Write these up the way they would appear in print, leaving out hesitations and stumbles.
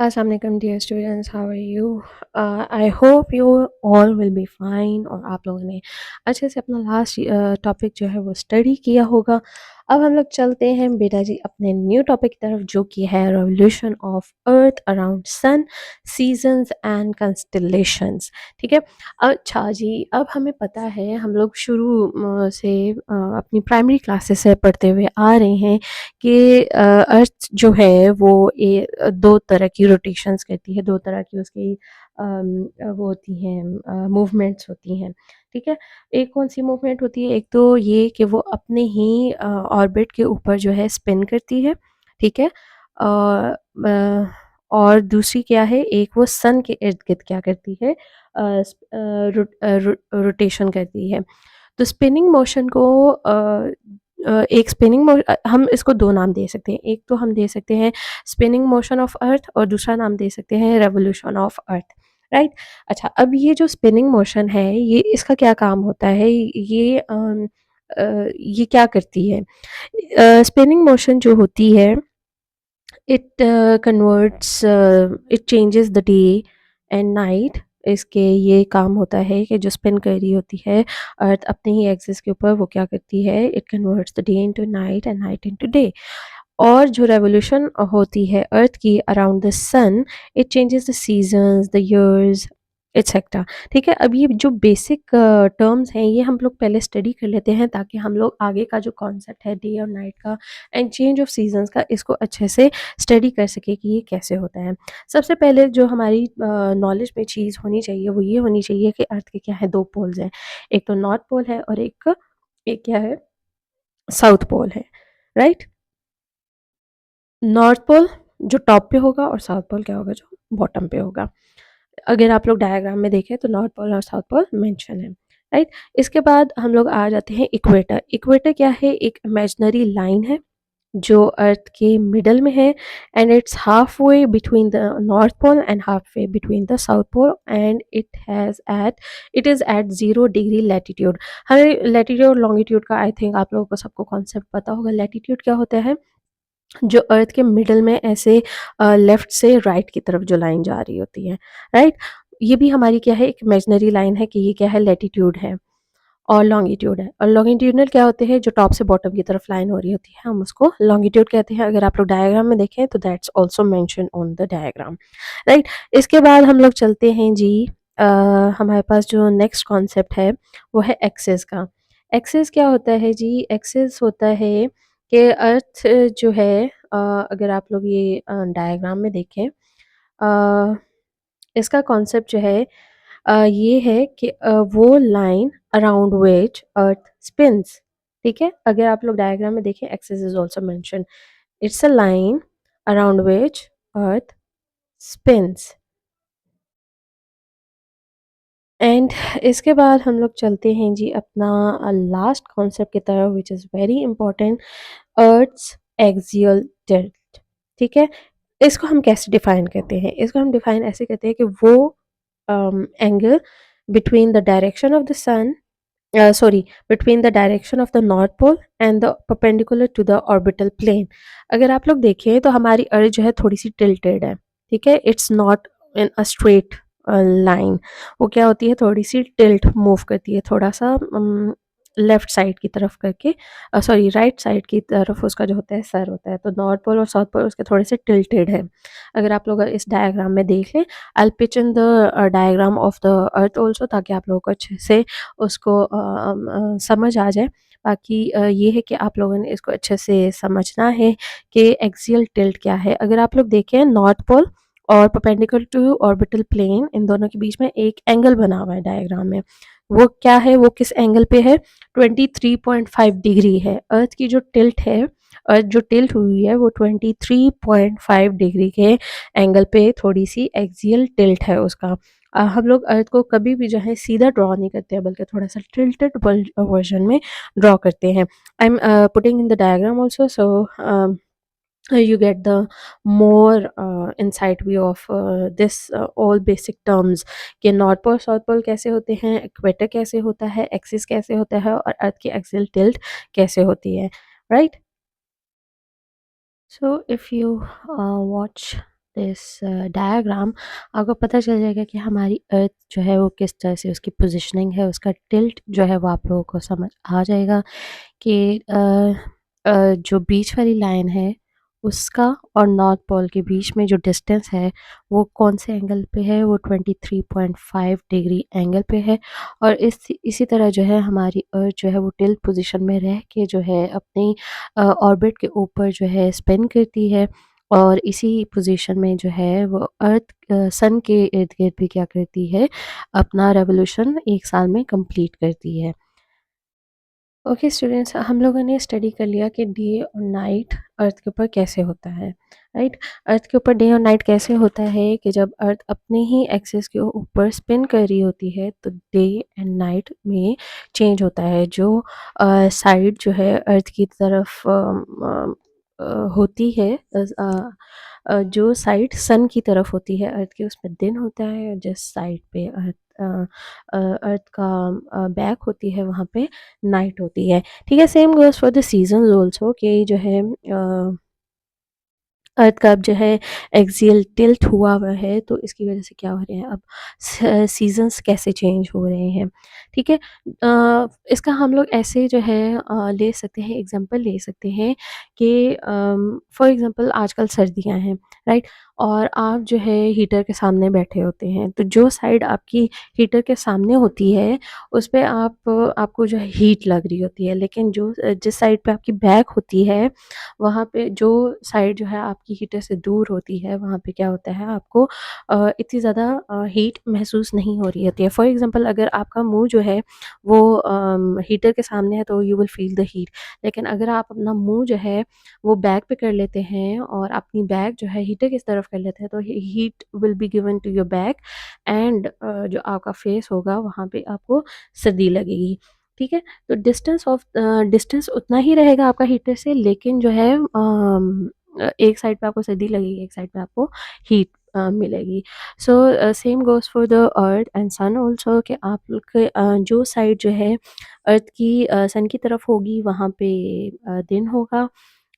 Assalamu alaikum dear students, how are you? I hope you all will be fine और आप लोगों ने अच्छे से अपना लास्ट टॉपिक जो है वो स्टडी किया होगा। अब हम लोग चलते हैं बेटा जी अपने न्यू टॉपिक की तरफ जो कि है revolution of earth around sun, seasons and constellations. ठीक है। अच्छा जी, अब हमें पता है हम लोग शुरू से अपनी प्राइमरी क्लासेस से पढ़ते हुए आ रहे हैं कि अर्थ जो है वो दो तरह की रोटेशंस करती है, दो तरह की उसकी वो होती हैं, मूवमेंट्स होती हैं। ठीक है। एक कौन सी मूवमेंट होती है? एक तो ये कि वो अपने ही ऑर्बिट के ऊपर जो है स्पिन करती है। ठीक है। और दूसरी क्या है, एक वो सन के इर्द गिर्द क्या करती है, रोटेशन करती है। तो स्पिनिंग मोशन को एक हम इसको दो नाम दे सकते हैं। एक तो हम दे सकते हैं स्पिनिंग मोशन ऑफ अर्थ और दूसरा नाम दे सकते हैं रेवोल्यूशन ऑफ अर्थ। राइट। अच्छा, अब ये जो स्पिनिंग मोशन है ये इसका क्या काम होता है, ये क्या करती है? स्पिनिंग मोशन जो होती है it changes the day and night. इसके ये काम होता है कि जो स्पिन कर रही होती है अर्थ अपने ही एक्सिस के ऊपर, वो क्या करती है, it converts the day into night and night into day. और जो रेवोल्यूशन होती है अर्थ की around the sun, it changes the seasons, the years, etcetera. ठीक है। अब ये जो बेसिक टर्म्स हैं ये हम लोग पहले स्टडी कर लेते हैं ताकि हम लोग आगे का जो कॉन्सेप्ट है डे और नाइट का एंड चेंज ऑफ सीजन्स का, इसको अच्छे से स्टडी कर सके कि ये कैसे होता है। सबसे पहले जो हमारी नॉलेज में चीज़ होनी चाहिए वो ये होनी चाहिए कि अर्थ के क्या है, दो पोल्स हैं। एक तो नॉर्थ पोल है और एक एक क्या है, साउथ पोल है। राइट। नॉर्थ पोल जो टॉप पे होगा और साउथ पोल क्या होगा, जो बॉटम पे होगा। अगर आप लोग डायग्राम में देखें तो नॉर्थ पोल और साउथ पोल मेंशन है। राइट। इसके बाद हम लोग आ जाते हैं इक्वेटर। इक्वेटर क्या है, एक इमेजिनरी लाइन है जो अर्थ के मिडल में है and it's halfway between the north pole and halfway between the south pole and it is at 0 degree latitude. हमें लैटिट्यूड और लॉन्गिट्यूड का आई थिंक आप लोगों को सबको कॉन्सेप्ट पता होगा। लैटिट्यूड क्या होता है, जो अर्थ के मिडल में ऐसे लेफ्ट से राइट की तरफ जो लाइन जा रही होती है। राइट। ये भी हमारी क्या है, एक इमेजिनरी लाइन है कि ये क्या है, लैटिट्यूड है। और लॉन्गिट्यूड है। और लॉन्गिट्यूडनल क्या होते हैं, जो टॉप से बॉटम की तरफ लाइन हो रही होती है हम उसको लॉन्गिट्यूड कहते हैं। अगर आप लोग डायग्राम में देखें तो that's also mention on the diagram. Right. इसके बाद हम लोग चलते हैं जी, अ, हमारे पास जो नेक्स्ट कॉन्सेप्ट है वो है एक्सेस का। एक्सेस क्या होता है जी? एक्सेस होता है कि अर्थ जो है, अगर आप लोग ये डायग्राम में देखें, अ, इसका कॉन्सेप्ट जो है ये है कि वो line around which earth spins. ठीक है। अगर आप लोग डायग्राम में देखें, axis is also mention, it's a line around which earth spins. And इसके बाद हम लोग चलते हैं जी अपना लास्ट कॉन्सेप्ट की तरफ which is very important, earth's axial tilt. ठीक है। इसको हम कैसे डिफाइन करते हैं? इसको हम डिफाइन ऐसे करते हैं कि वो angle between the direction of the sun, sorry, between the direction of the north pole and the perpendicular to the orbital plane। अगर आप लोग देखें तो हमारी अर्थ जो है थोड़ी सी टिल्टेड है। ठीक है। It's not in a straight line. वो क्या होती है, थोड़ी सी टिल्ट मूव करती है, थोड़ा सा लेफ्ट साइड की तरफ करके, सॉरी राइट साइड की तरफ उसका जो होता है सर होता है। तो नॉर्थ पोल और साउथ पोल उसके थोड़े से टिल्टेड है। अगर आप लोग इस डायग्राम में देख लें, I pitch in the diagram of the earth also, ताकि आप लोगों को अच्छे से उसको समझ आ जाए। बाकी ये है कि आप लोगों ने इसको अच्छे से समझना है कि एक्सियल टिल्ट क्या है। अगर आप लोग देखें नॉर्थ पोल और परपेंडिकुलर टू ऑर्बिटल प्लेन, इन दोनों के बीच में एक एंगल बना हुआ है डायग्राम में। वो क्या है, वो किस एंगल पे है? 23.5 डिग्री है। अर्थ की जो टिल्ट है, अर्थ जो टिल्ट हुई है वो 23.5 डिग्री के एंगल पे थोड़ी सी एक्सियल टिल्ट है उसका। हम लोग अर्थ को कभी भी जो है सीधा ड्रॉ नहीं करते हैं, बल्कि थोड़ा सा टिल्टेड वर्जन में ड्रॉ करते हैं। I am putting in the diagram also, so you get the more insight view of this all basic terms कि नॉर्थ पोल साउथ पोल कैसे होते हैं, इक्वेटर कैसे होता है, एक्सिस कैसे होता है और अर्थ की एक्सियल टिल्ट कैसे होती है। Right. So if you watch this diagram आपको पता चल जाएगा कि हमारी अर्थ जो है वो किस तरह से उसकी पोजीशनिंग है, उसका टिल्ट जो है वो आप लोगों को समझ आ जाएगा कि जो बीच वाली लाइन है उसका और नॉर्थ पोल के बीच में जो डिस्टेंस है वो कौन से एंगल पे है, वो 23.5 डिग्री एंगल पे है। और इसी तरह जो है हमारी अर्थ जो है वो टिल्ट पोजीशन में रह के जो है अपनी ऑर्बिट के ऊपर जो है स्पिन करती है, और इसी पोजीशन में जो है वो अर्थ सन के इर्द-गिर्द भी क्या करती है, अपना रेवोल्यूशन 1 साल में कंप्लीट करती है। ओके स्टूडेंट्स, हम लोगों ने स्टडी कर लिया कि डे और नाइट अर्थ के ऊपर कैसे होता है, राइट। अर्थ के ऊपर डे और नाइट कैसे होता है कि जब अर्थ अपने ही एक्सिस के ऊपर स्पिन कर रही होती है तो डे एंड नाइट में चेंज होता है। जो साइड जो है अर्थ की तरफ होती है, जो साइड सन की तरफ होती है अर्थ के, उसमें दिन होता है, और जिस साइड पे अर्थ का बैक होती है वहाँ पे नाइट होती है। ठीक है, same goes for the seasons also कि जो है अर्थ का अब जो है एक्सियल टिल्ट हुआ हुआ है तो इसकी वजह से क्या हो रहे हैं, अब सीजन्स कैसे चेंज हो रहे हैं। ठीक है, इसका हम लोग ऐसे जो है ले सकते हैं, एग्जांपल ले सकते हैं कि फॉर एग्जांपल आजकल सर्दियां हैं, राइट। और आप जो है हीटर के सामने बैठे होते हैं, तो जो साइड आपकी हीटर के सामने होती है उस पे आपको जो है हीट लग रही होती है, लेकिन जो जिस साइड पे आपकी बैक होती है वहाँ पे जो साइड जो है आपकी हीटर से दूर होती है, वहाँ पे क्या होता है, आपको इतनी ज़्यादा हीट महसूस नहीं हो रही होती है। फॉर एग्ज़ाम्पल अगर आपका मुँह जो है वो हीटर के सामने है तो you will feel the heat. लेकिन अगर आप अपना मुँह जो है वो बैक पे कर लेते हैं और अपनी बैक जो है हीटर की तरफ कर लेते हैं तो heat will be given to your back, and जो आपका फेस होगा वहाँ पे आपको सर्दी लगेगी। ठीक है? तो डिस्टेंस उतना ही रहेगा आपका हीटर से, लेकिन जो है एक साइड पे आपको सर्दी लगेगी, एक साइड पे आपको हीट मिलेगी। So same goes for the earth and sun also कि आप लोग के जो साइड जो है अर्थ की सन की तरफ होगी वहाँ पे दिन होगा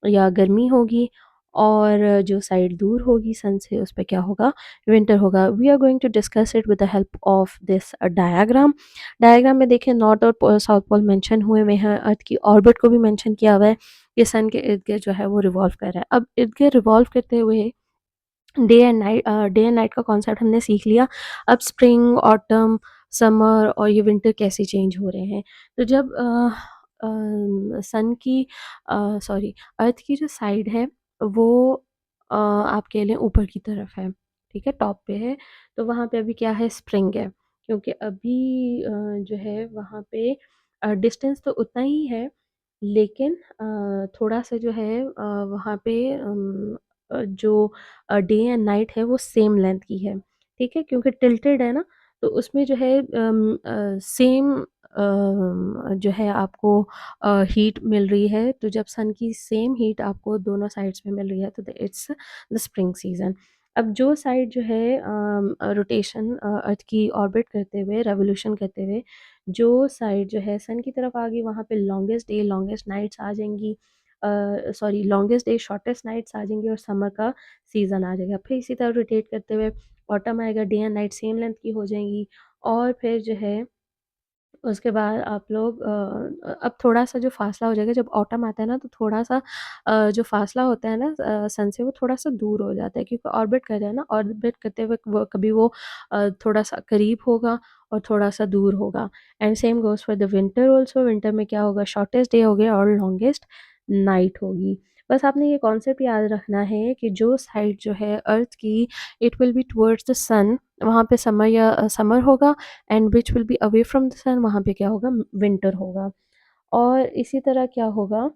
या गर्मी होगी, और जो साइड दूर होगी सन से उस पे क्या होगा, विंटर होगा। We are going to discuss it with the help of this diagram. Diagram में देखिए नॉर्थ और साउथ पोल मेंशन हुए हुए हैं, अर्थ की ऑर्बिट को भी मेंशन किया हुआ है कि सन के इर्द गिर्द जो है वो रिवॉल्व कर रहा है। अब इर्द गिर्द रिवॉल्व करते हुए डे एंड नाइट का कॉन्सेप्ट हमने सीख लिया। अब स्प्रिंग, ऑटम, समर और ये विंटर कैसे चेंज हो रहे हैं। तो जब सन की सॉरी अर्थ की जो साइड है वो आप कह लें ऊपर की तरफ है, ठीक है, टॉप पे है, तो वहाँ पे अभी क्या है, स्प्रिंग है। क्योंकि अभी जो है वहाँ पे डिस्टेंस तो उतना ही है, लेकिन थोड़ा-सा जो है वहाँ पे जो डे एंड नाइट है वो सेम लेंथ की है, ठीक है? क्योंकि टिल्टेड है ना, तो उसमें जो है सेम जो है आपको हीट मिल रही है, तो जब सन की सेम हीट आपको दोनों साइड्स में मिल रही है तो इट्स द स्प्रिंग सीज़न। अब जो साइड जो है रोटेशन अर्थ की ऑर्बिट करते हुए, रेवोल्यूशन करते हुए, जो साइड जो है सन की तरफ आ गई वहाँ पे लॉन्गेस्ट डे, लॉन्गेस्ट नाइट्स आ जाएँगी, sorry longest day, shortest nights आ जाएँगी और समर का सीज़न आ जाएगा। फिर इसी तरह रोटेट करते हुए ऑटम आएगा, day and night same length की हो जाएँगी, और फिर जो है उसके बाद आप लोग अब थोड़ा-सा जो फ़ासला हो जाएगा, जब ऑटम आता है ना तो थोड़ा-सा जो फ़ासला होता है ना सन से वो थोड़ा-सा दूर हो जाता है, क्योंकि ऑर्बिट कर रहा है ना, ऑर्बिट करते हुए वो कभी वो थोड़ा-सा करीब होगा और थोड़ा-सा दूर होगा। And same goes for the winter also, winter में क्या होगा, शॉर्टेस्ट डे हो गया और लॉन्गेस्ट नाइट होगी। बस आपने ये कॉन्सेप्ट याद रखना है कि जो साइड जो है अर्थ की, it will be towards the sun, वहाँ पे समर या समर होगा, and which will be away from the sun, वहाँ पे क्या होगा, विंटर होगा। और इसी तरह क्या होगा,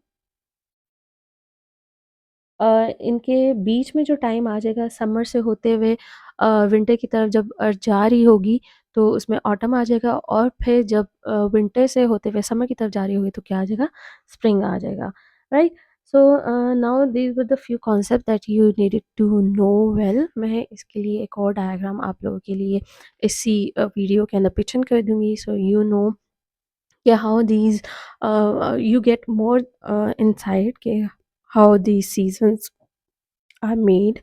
इनके बीच में जो टाइम आ जाएगा समर से होते हुए विंटर की तरफ जब अर्थ जा रही होगी तो उसमें ऑटम आ जाएगा, और फिर जब विंटर से होते हुए समर की तरफ जा रही होगी तो क्या आ जाएगा, स्प्रिंग आ जाएगा, right. So now these were the few concepts that you needed to know well. मैं इसके लिए एक और डायग्राम आप लोगों के लिए इसी वीडियो के अंदर पिक्चर कर दूंगी, so you know yeah, how these you get more insight ke how these seasons are made,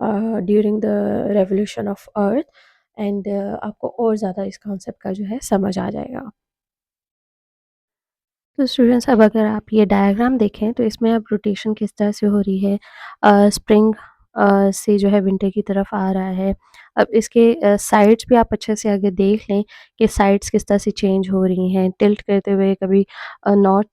during the revolution of earth and आपको और ज़्यादा इस कॉन्सेप्ट का जो है समझ आ जाएगा। तो स्टूडेंट्स अब अगर आप ये डायग्राम देखें तो इसमें अब रोटेशन किस तरह से हो रही है। स्प्रिंग से जो है विंटर की तरफ आ रहा है। अब इसके साइड्स भी आप अच्छे से आगे देख लें कि साइड्स किस तरह से चेंज हो रही हैं। टिल्ट करते हुए कभी नॉर्थ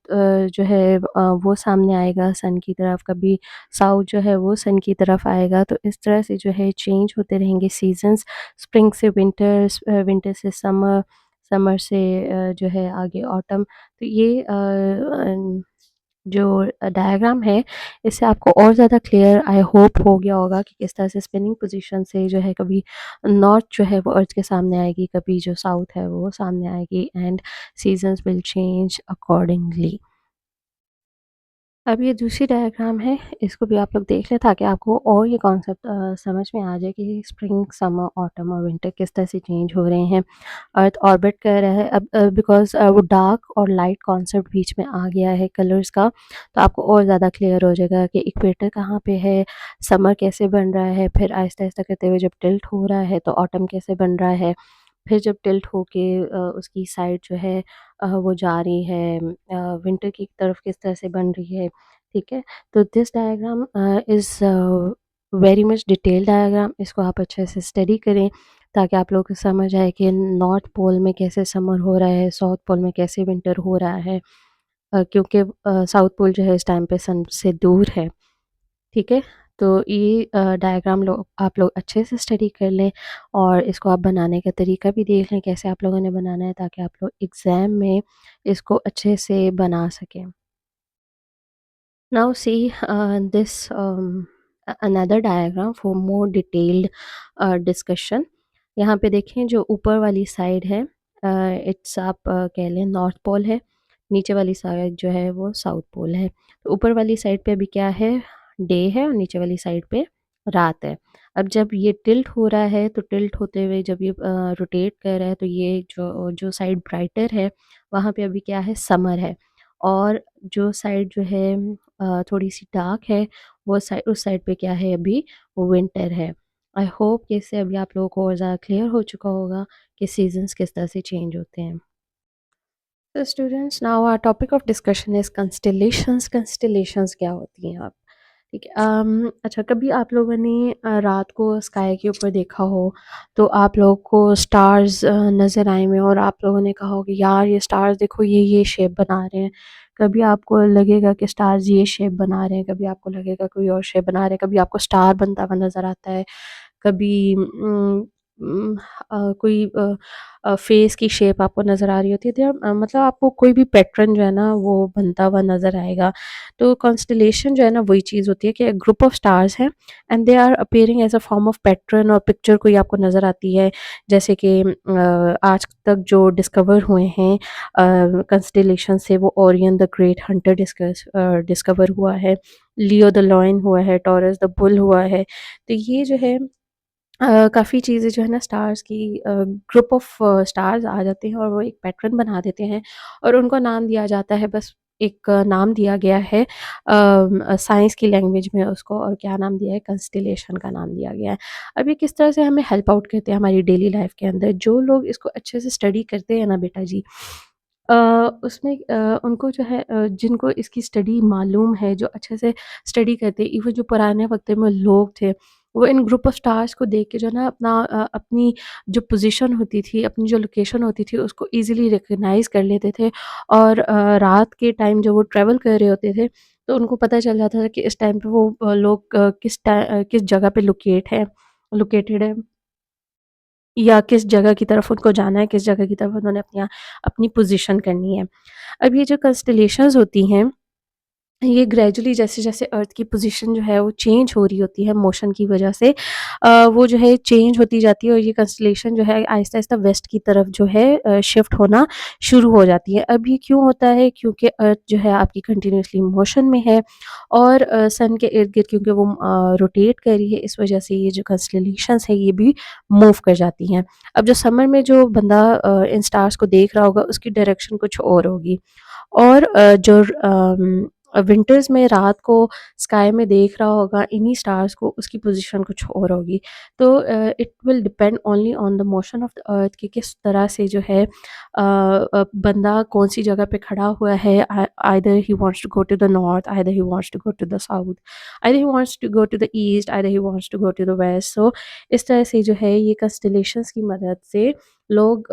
जो है वो सामने आएगा सन की तरफ, कभी साउथ जो है वो सन की तरफ आएगा। तो इस तरह से जो है चेंज होते रहेंगे सीज़न्स, स्प्रिंग से विंटर, विंटर से समर, समर से जो है आगे ऑटम। तो ये जो डायग्राम है इससे आपको और ज़्यादा क्लियर आई होप हो गया होगा कि किस तरह से स्पिनिंग पोजीशन से जो है कभी नॉर्थ जो है वो अर्थ के सामने आएगी, कभी जो साउथ है वो सामने आएगी and seasons will change accordingly. अब ये दूसरी डायग्राम है, इसको भी आप लोग देख लें ताकि आपको और ये कॉन्सेप्ट समझ में आ जाए कि स्प्रिंग, समर, ऑटम और विंटर किस तरह से चेंज हो रहे हैं। अर्थ ऑर्बिट कर रहा है अब बिकॉज़ वो डार्क और लाइट कॉन्सेप्ट बीच में आ गया है कलर्स का, तो आपको और ज़्यादा क्लियर हो जाएगा कि इक्वेटर कहाँ पे है, समर कैसे बन रहा है, फिर आहिस्ता-आहिस्ता करते हुए जब टिल्ट हो रहा है तो ऑटम कैसे बन रहा है। फिर जब टिल्ट होके उसकी साइड जो है वो जा रही है विंटर की तरफ किस तरह से बन रही है, ठीक है? तो this diagram is very much detailed diagram, इसको आप अच्छे से स्टडी करें ताकि आप लोगों को समझ आए कि नॉर्थ पोल में कैसे समर हो रहा है, साउथ पोल में कैसे विंटर हो रहा है। क्योंकि साउथ पोल जो है इस टाइम पे सन से दूर है। ठीक है? तो ये डायग्राम आप लोग अच्छे से स्टडी कर लें और इसको आप बनाने का तरीका भी देख लें कैसे आप लोगों ने बनाना है ताकि आप लोग एग्ज़ाम में इसको अच्छे से बना सकें। Now see this another diagram for more detailed discussion. यहाँ पे देखें जो ऊपर वाली साइड है इट्स आप कह लें नॉर्थ पोल है, नीचे वाली साइड जो है वो साउथ पोल है। तो ऊपर वाली साइड पे अभी क्या है, डे है और नीचे वाली साइड पे रात है। अब जब ये टिल्ट हो रहा है तो टिल्ट होते हुए जब ये रोटेट कर रहा है तो ये जो जो साइड ब्राइटर है वहाँ पे अभी क्या है, समर है। और जो साइड जो है थोड़ी-सी डार्क है, वो साइड उस साइड पे क्या है अभी विंटर है। आई होप कि इससे अभी आप लोगों को और ज़्यादा क्लियर हो चुका होगा कि सीज़न्स किस तरह से चेंज होते हैं। तो students now our topic of discussion is constellations. Constellations क्या होती हैं आप ठीक है। अच्छा कभी आप लोगों ने रात को स्काई के ऊपर देखा हो तो आप लोगों को स्टार्स नज़र आए हुए और आप लोगों ने कहा हो कि यार ये स्टार्स देखो ये शेप बना रहे हैं। कभी आपको लगेगा कि स्टार्स ये शेप बना रहे हैं, कभी आपको लगेगा कोई और शेप बना रहे हैं, कभी आपको स्टार बनता हुआ नज़र आता है, कभी उम, कोई फेस की शेप आपको नज़र आ रही होती है तो मतलब आपको कोई भी पैटर्न जो है ना वो बनता हुआ नज़र आएगा। तो कॉन्स्टेलेशन जो है ना वही चीज़ होती है कि ग्रुप ऑफ स्टार्स हैं and they are appearing as a form of pattern और पिक्चर कोई आपको नज़र आती है। जैसे कि आज तक जो डिस्कवर हुए हैं कंस्टेलेशन से वो Orion the great Hunter discover हुआ है, लियो द लॉयन हुआ है, टॉरस द बुल हुआ है। तो ये जो है काफ़ी चीज़ें जो है ना स्टार्स की ग्रुप ऑफ स्टार्स आ जाते हैं और वो एक पैटर्न बना देते हैं और उनको नाम दिया जाता है बस एक नाम दिया गया है साइंस की लैंग्वेज में उसको और क्या नाम दिया है कंस्टेलेशन का नाम दिया गया है। अब ये किस तरह से हमें हेल्प आउट करते हैं हमारी डेली लाइफ के अंदर जो लोग इसको अच्छे से स्टडी करते हैं ना बेटा जी अ, उसमें उनको जो है जिनको इसकी स्टडी मालूम है जो अच्छे से स्टडी करते हैं इवन जो पुराने वक्त में लोग थे वो इन ग्रुप ऑफ स्टार्स को देख के जो है ना अपनी जो पोजीशन होती थी, अपनी जो लोकेशन होती थी उसको ईज़िली रिकॉग्नाइज़ कर लेते थे और रात के टाइम जब वो ट्रैवल कर रहे होते थे, तो उनको पता चल जाता था कि इस टाइम पे वो लोग किस जगह पे लोकेटेड है या किस जगह की तरफ उनको जाना है, किस जगह की तरफ उन्होंने अपनी पोज़ीशन करनी है। अब ये जो कंस्टेलेशंस होती हैं ये ग्रेजुअली जैसे-जैसे अर्थ की पोज़ीशन जो है वो चेंज हो रही होती है मोशन की वज़ह से वो जो है चेंज होती जाती है और ये कंस्टेलेशन जो है आहिस्ता-आहिस्ता वेस्ट की तरफ जो है शिफ्ट होना शुरू हो जाती है। अब ये क्यों होता है? क्योंकि अर्थ जो है आपकी कंटिन्यूअसली मोशन में है और सन के इर्द-गिर्द क्योंकि वो रोटेट कर रही है इस वज़ह से ये जो कंस्टेलेशंस है ये भी मूव कर जाती हैं। अब जो समर में जो बंदा इन स्टार्स को देख रहा होगा उसकी डायरेक्शन कुछ और होगी। और जो विंटर्स में रात को स्काई में देख रहा होगा इन्हीं स्टार्स को, उसकी पोजीशन कुछ और होगी। तो it will depend only on the motion of the अर्थ कि किस तरह से जो है बंदा कौन सी जगह पे खड़ा हुआ है। Either he wants to go to the north, either he wants to go to the south, either he wants to go to the east, either he wants to go to the west. So इस तरह से जो है ये कंस्टलेशंस की मदद से लोग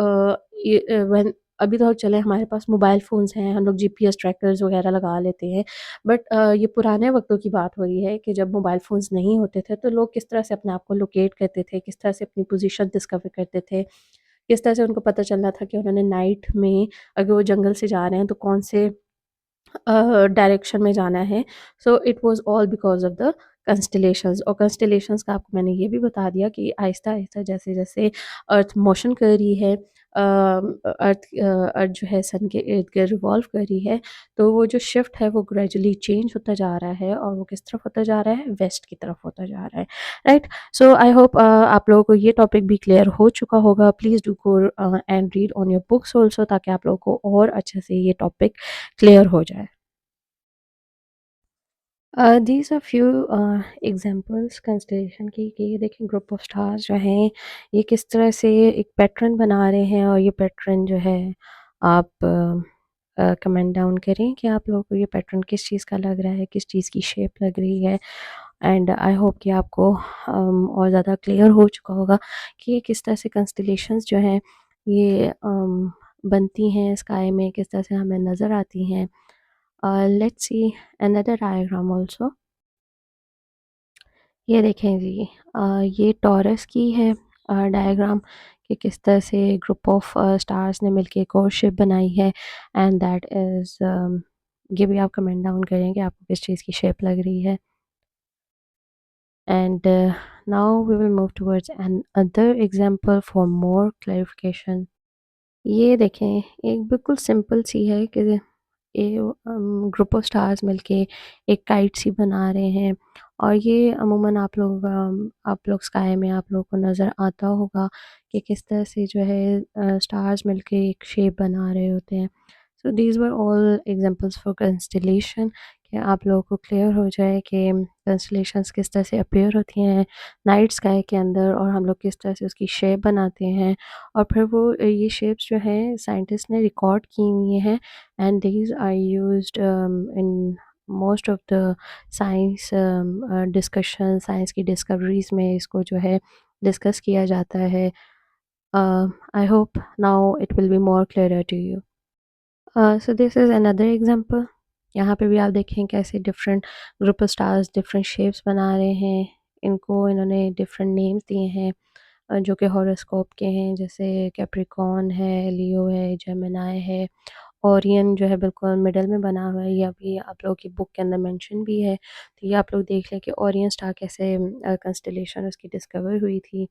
व्हेन अभी तो चले हमारे पास मोबाइल फ़ोन्स हैं, हम लोग जीपीएस ट्रैकर्स वगैरह लगा लेते हैं। बट ये पुराने वक़्तों की बात हो रही है कि जब मोबाइल फ़ोन्स नहीं होते थे, तो लोग किस तरह से अपने आप को लोकेट करते थे, किस तरह से अपनी पोज़ीशन डिस्कवर करते थे, किस तरह से उनको पता चलना था कि उन्होंने नाइट में अगर वो जंगल से जा रहे हैं, तो कौन से डायरेक्शन में जाना है। So it was all because of the constellations. और कंस्टलेशंस का आपको मैंने ये भी बता दिया कि आहिस्ता-आहिस्ता जैसे-जैसे अर्थ मोशन कर रही है, अर्थ जो है सन के इर्द-गिर्द रिवॉल्व कर रही है, तो वो जो शिफ्ट है वो ग्रेजुअली चेंज होता जा रहा है, और वो किस तरफ होता जा रहा है? वेस्ट की तरफ होता जा रहा है, राइट? सो आई होप आप लोगों को ये टॉपिक भी क्लियर हो चुका होगा। Please do go and read on your books also, ताकि आप लोगों को और अच्छे से ये टॉपिक क्लियर हो जाए। These are few examples constellation की, कि ये देखिए ग्रुप ऑफ स्टार्स जो हैं ये किस तरह से एक पैटर्न बना रहे हैं, और ये पैटर्न जो है आप कमेंट डाउन करें कि आप लोगों को ये पैटर्न किस चीज़ का लग रहा है, किस चीज़ की शेप लग रही है। एंड आई होप कि आपको और ज़्यादा क्लियर हो चुका होगा कि ये किस तरह से कंस्टलेशंस जो हैं ये बनती हैं स्काई में, किस तरह से हमें नज़र आती हैं। Let's see another diagram also. ये देखें जी, ये टॉरस की है डायग्राम, कि किस तरह से ग्रुप ऑफ स्टार्स ने मिलके एक और शिप बनाई है। एंड दैट इज़ ये भी आप कमेंट डाउन करें कि आपको किस चीज़ की शेप लग रही है। And now we will move towards another example for more clarification. ये देखें, एक बिल्कुल सिंपल सी है कि ये ग्रुप ऑफ स्टार्स मिलके एक काइट सी बना रहे हैं, और ये अमूमन आप लोग स्काई में आप लोगों को नज़र आता होगा कि किस तरह से जो है स्टार्स मिलके एक शेप बना रहे होते हैं। So these were all examples for constellation, कि आप लोगों को क्लियर हो जाए कि कंस्टलेशंस किस तरह से अपीयर होती हैं नाइट स्काई के अंदर, और हम लोग किस तरह से उसकी शेप बनाते हैं। और फिर वो ये शेप्स जो हैं साइंटिस्ट ने रिकॉर्ड की हुई हैं, and these are used in most of the science discussion, science की डिस्कवरीज में इसको जो है डिस्कस किया जाता है। I hope now it will be more clear to you. So this is another example. यहाँ पे भी आप देखें कैसे different group of stars different shapes बना रहे हैं। इनको इन्होंने डिफरेंट नेम्स दिए हैं जो कि हॉरोस्कोप के हैं, जैसे कैप्रिकॉर्न है, लियो है, जेमिनी है। ओरियन जो है बिल्कुल मिडल में बना हुआ है, ये अभी आप लोगों की बुक के अंदर मेंशन भी है। तो ये आप लोग देख लें कि ओरियन स्टार कैसे कंस्टलेशन उसकी डिस्कवर हुई थी।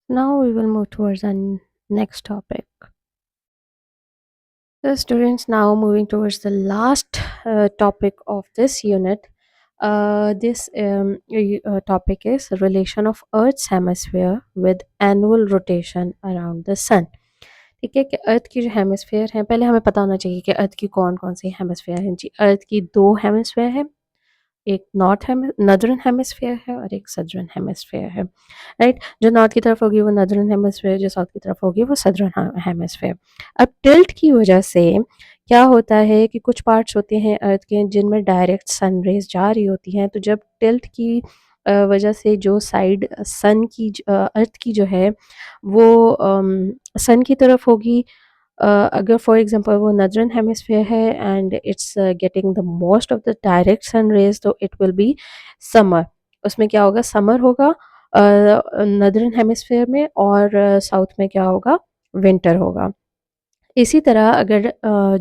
Now we will move towards next topic. So students, now moving towards the last topic of this unit. This topic is relation of Earth's hemisphere with annual rotation around the sun. ठीक है, कि अर्थ की जो hemisphere है, पहले हमें पता होना चाहिए कि अर्थ की कौन कौन सी हेमिस्फेयर हैं जी। अर्थ की दो हेमिस्फेयर है, एक नॉर्दर्न हेमिस्फेयर है और एक सदर्न हेमिस्फेयर है, राइट? जो नॉर्थ की तरफ होगी वो नॉर्दर्न हेमिस्फेयर, जो साउथ की तरफ होगी वो सदर्न हेमिस्फेयर। अब टिल्ट की वजह से क्या होता है कि कुछ पार्ट्स होते हैं अर्थ के जिनमें डायरेक्ट सन रेज जा रही होती हैं, तो जब टिल्ट की वजह से जो साइड अर्थ की जो है वो सन की तरफ होगी। अगर फॉर एग्जांपल वो नॉर्दर्न हेमिस्फीयर है and it's getting the most of the direct sun rays, तो इट विल बी समर। उसमें क्या होगा? समर होगा नॉर्दर्न हेमिस्फीयर में, और साउथ में क्या होगा? विंटर होगा। इसी तरह अगर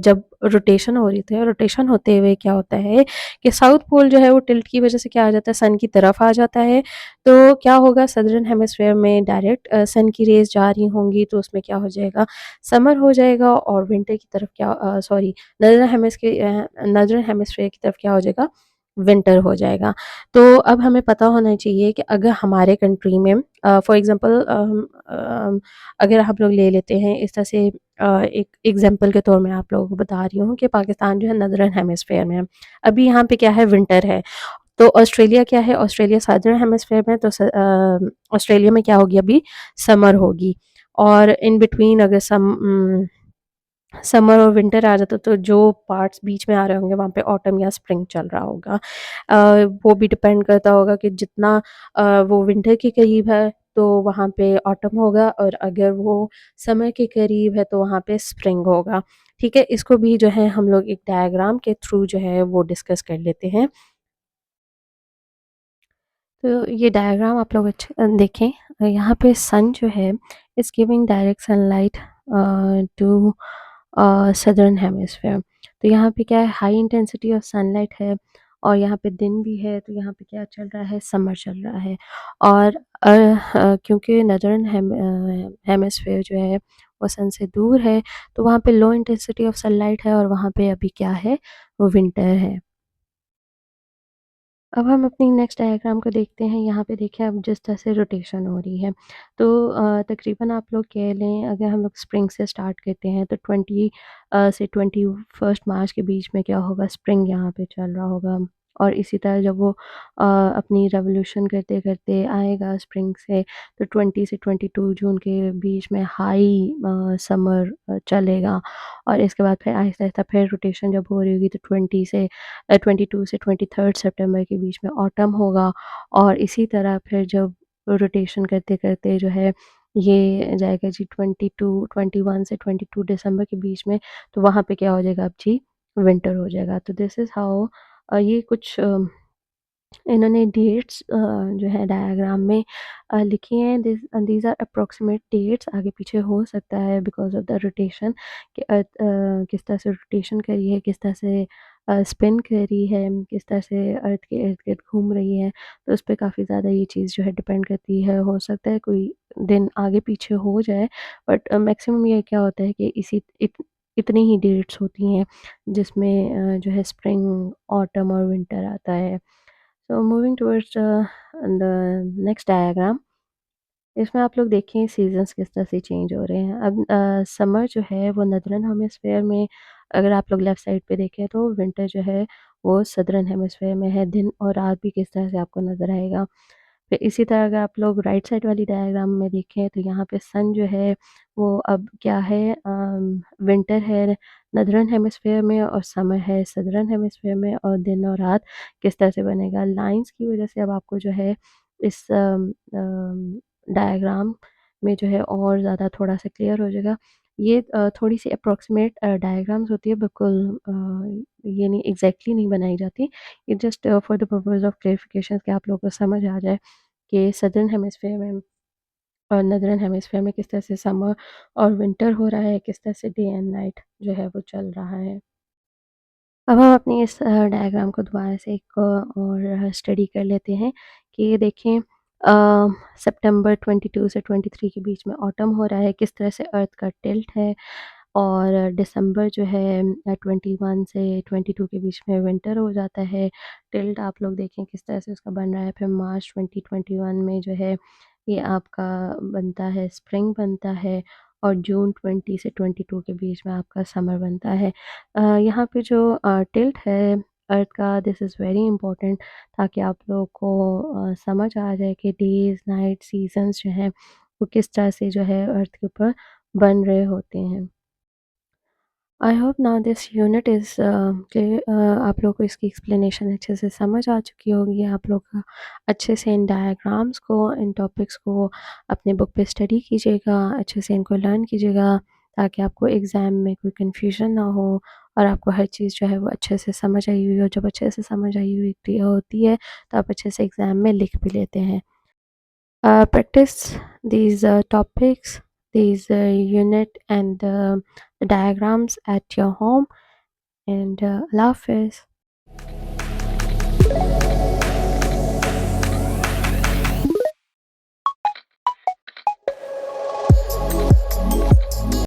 जब रोटेशन हो रही थी, रोटेशन होते हुए क्या होता है कि साउथ पोल जो है वो टिल्ट की वजह से क्या आ जाता है? सन की तरफ आ जाता है। तो क्या होगा? सदर्न हेमिस्फीयर में डायरेक्ट सन की रेज़ जा रही होंगी, तो उसमें क्या हो जाएगा? समर हो जाएगा। और विंटर की तरफ क्या सॉरी नॉर्दर्न हेमिस्फीयर की तरफ क्या हो जाएगा? विंटर हो जाएगा। तो अब हमें पता होना चाहिए कि अगर हमारे कंट्री में फॉर एग्ज़ाम्पल अगर हम लोग ले लेते हैं इस तरह से एक एग्ज़ाम्पल के तौर में आप लोगों को बता रही हूँ कि पाकिस्तान जो है नॉर्दर्न हेमिस्फीयर में है। अभी यहाँ पे क्या है विंटर है। तो ऑस्ट्रेलिया क्या है ऑस्ट्रेलिया सदर्न हेमिस्फीयर में तो ऑस्ट्रेलिया में क्या होगी अभी समर होगी और इन बिटवीन अगर समर और विंटर आ जाता तो जो पार्ट्स बीच में आ रहे होंगे वहाँ पे ऑटम या स्प्रिंग चल रहा होगा। वो भी डिपेंड करता होगा कि जितना वो विंटर के करीब है तो वहाँ पे ऑटम होगा और अगर वो समर के करीब है तो वहाँ पे स्प्रिंग होगा। ठीक है? इसको भी जो है हम लोग एक डायग्राम के थ्रू जो है वो डिस्कस कर लेते हैं। तो ये डायग्राम आप लोग देखें यहाँ पे सन जो है is giving direct sunlight to southern hemisphere. तो यहाँ पे क्या है हाई इंटेंसिटी ऑफ सनलाइट है और यहाँ पे दिन भी है तो यहाँ पे क्या चल रहा है समर चल रहा है और क्योंकि नदर्न हेमिस्फेयर जो है वो सन से दूर है तो वहाँ पे लो इंटेंसिटी ऑफ सनलाइट है और वहाँ पे अभी क्या है वो विंटर है। अब हम अपनी नेक्स्ट डायग्राम को देखते हैं। यहाँ पे देखिए अब जिस तरह से रोटेशन हो रही है तो तकरीबन आप लोग कह लें अगर हम लोग स्प्रिंग से स्टार्ट करते हैं तो 20 से 21 मार्च के बीच में क्या होगा स्प्रिंग यहाँ पे चल रहा होगा और इसी तरह जब वो अपनी रेवोल्यूशन करते करते आएगा स्प्रिंग से तो 20 से 22 जून के बीच में हाई समर चलेगा और इसके बाद फिर आहिस्ता आहिस्ता फिर रोटेशन जब हो रही होगी तो 22 से 23 सितंबर के बीच में ऑटम होगा और इसी तरह फिर जब रोटेशन करते-करते जो है ये जाएगा जी 21 से 22 के बीच में, तो वहाँ पे क्या हो जाएगा अब जी विंटर हो जाएगा। तो दिस इज़ हाउ ये कुछ इन्होंने डेट्स जो है डायग्राम में लिखी हैं दीज़ आर अप्रॉक्सिमेट डेट्स आगे पीछे हो सकता है बिकॉज़ ऑफ द रोटेशन कि अर्थ किस तरह से रोटेशन करी है, किस तरह से स्पिन करी है, किस तरह से अर्थ के इर्द-गिर्द घूम रही है, तो उस पे काफ़ी ज़्यादा ये चीज़ जो है डिपेंड करती है। हो सकता है कोई दिन आगे पीछे हो जाए बट मैक्सिमम ये क्या होता है कि इतनी ही डेट्स होती हैं जिसमें जो है स्प्रिंग, ऑटम और विंटर आता है। So moving towards the next diagram इसमें आप लोग देखें सीज़न्स किस तरह से चेंज हो रहे हैं। अब समर जो है वो नॉर्दर्न हेमिस्फीयर में अगर आप लोग लेफ़्ट साइड पे देखें तो विंटर जो है वो सदर्न हेमिस्फीयर में है। दिन और रात भी किस तरह से आपको नज़र आएगा। फिर इसी तरह अगर आप लोग राइट साइड वाली डायग्राम में देखें तो यहाँ पे सन जो है वो अब क्या है विंटर है नॉर्दर्न हेमिस्फीयर में और समर है सदर्न हेमिस्फीयर में और दिन और रात किस तरह से बनेगा। लाइन्स की वज़ह से अब आपको जो है इस डायग्राम में जो है और ज़्यादा थोड़ा-सा क्लियर हो जाएगा। ये थोड़ी-सी अप्रॉक्सिमेट डायग्राम्स होती है बिल्कुल ये नहीं एग्ज़ैक्टली नहीं बनाई जाती। ये just for the purpose of clarification कि आप लोगों को समझ आ जाए कि सदर्न हेमिस्फीयर में और नॉर्दर्न हेमिस्फीयर में किस तरह से समर और विंटर हो रहा है, किस तरह से डे एंड नाइट जो है वो चल रहा है। अब हम अपनी इस डायग्राम को दोबारा से एक और स्टडी कर लेते हैं कि ये देखें सितंबर 22 से 23 के बीच में ऑटम हो रहा है किस तरह से अर्थ का टिल्ट है और दिसंबर जो है 21 से 22 के बीच में विंटर हो जाता है टिल्ट आप लोग देखें किस तरह से उसका बन रहा है फिर मार्च 2021 में जो है ये आपका बनता है स्प्रिंग बनता है और जून 20 से 22 के बीच में आपका समर बनता है यहाँ पे जो टिल्ट है अर्थ का दिस इज़ वेरी इम्पोर्टेंट ताकि आप लोगों को समझ आ जाए कि डेज़, नाइट, सीज़न्स जो हैं वो किस तरह से जो है अर्थ के ऊपर बन रहे होते हैं। आई hope now this unit is clear आप लोगों को इसकी एक्सप्लेनेशन अच्छे से समझ आ चुकी होगी। आप लोग अच्छे से इन डायग्राम्स को, इन टॉपिक्स को अपने बुक पे स्टडी कीजिएगा, अच्छे से इनको लर्न कीजिएगा ताकि आपको एग्ज़ाम में कोई कन्फ्यूजन ना हो और आपको हर चीज़ जो है वो अच्छे से समझ आई हुई हो। जब अच्छे से समझ आई हुई होती है तो आप अच्छे से एग्ज़ाम में लिख भी लेते हैं। Practice these topics, these unit and the diagrams at your home and Allah Hafiz.